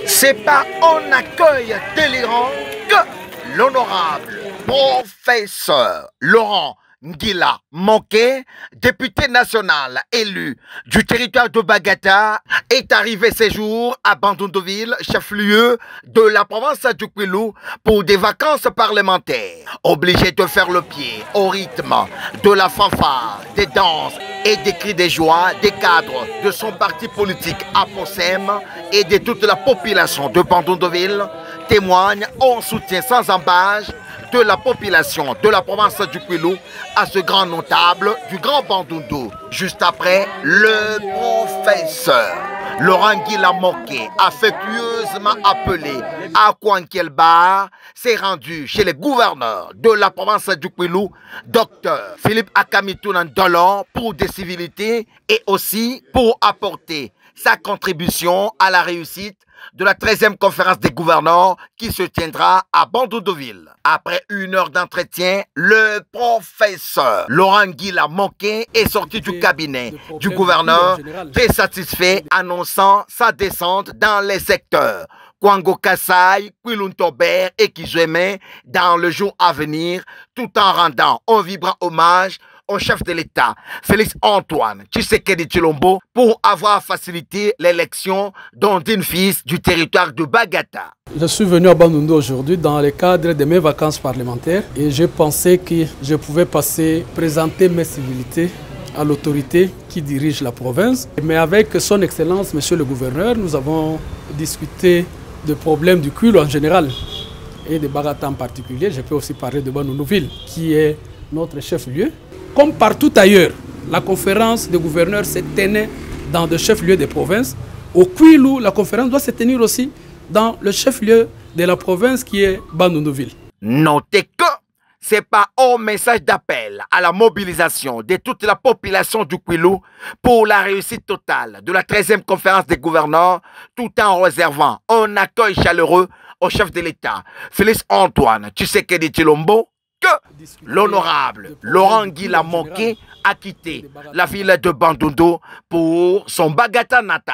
C'est pas un accueil délirant que l'honorable professeur Laurent Ngila Moké, député national élu du territoire de Bagata, est arrivé ces jours à Bandunduville, chef-lieu de la province du Kwilu, pour des vacances parlementaires. Obligé de faire le pied au rythme de la fanfare, des danses et des cris de joie des cadres de son parti politique APOSEM et de toute la population de Bandunduville, témoigne en soutien sans embâche de la population de la province du Kwilu à ce grand notable du Grand Bandundu. Juste après, le professeur Laurent Ngila Moké, affectueusement appelé à Kwankelbar, s'est rendu chez les gouverneurs de la province du Kwilu, Dr Philippe Akamitounan Dolon, pour des civilités et aussi pour apporter sa contribution à la réussite de la 13e conférence des gouverneurs qui se tiendra à Bandunduville. Après 1 heure d'entretien, le professeur Laurent Ngila Moké est sorti du cabinet du gouverneur très satisfait, annonçant sa descente dans les secteurs Kwango Kasai, Kwiluntober et Kijeme dans le jour à venir, tout en rendant un vibrant hommage au chef de l'État, Félix Antoine Tshisekedi Tshilombo, pour avoir facilité l'élection d'un fils du territoire de Bagata. Je suis venu à Bandundu aujourd'hui dans le cadre de mes vacances parlementaires et j'ai pensé que je pouvais présenter mes civilités à l'autorité qui dirige la province. Mais avec son Excellence, Monsieur le Gouverneur, nous avons discuté des problèmes du Kwilu en général et de Bagata en particulier. Je peux aussi parler de Bandunduville, qui est notre chef-lieu. Comme partout ailleurs, la conférence des gouverneurs se tenait dans des chefs-lieux des provinces. Au Kwilu, la conférence doit se tenir aussi dans le chef-lieu de la province qui est Bandunduville. Notez que ce n'est pas un message d'appel à la mobilisation de toute la population du Kwilu pour la réussite totale de la 13e conférence des gouverneurs, tout en réservant un accueil chaleureux au chef de l'État, Félix Antoine Tshisekedi Tshilombo, que l'honorable Laurent Ngila Moké a quitté la ville de Bandundu pour son Bagata natal.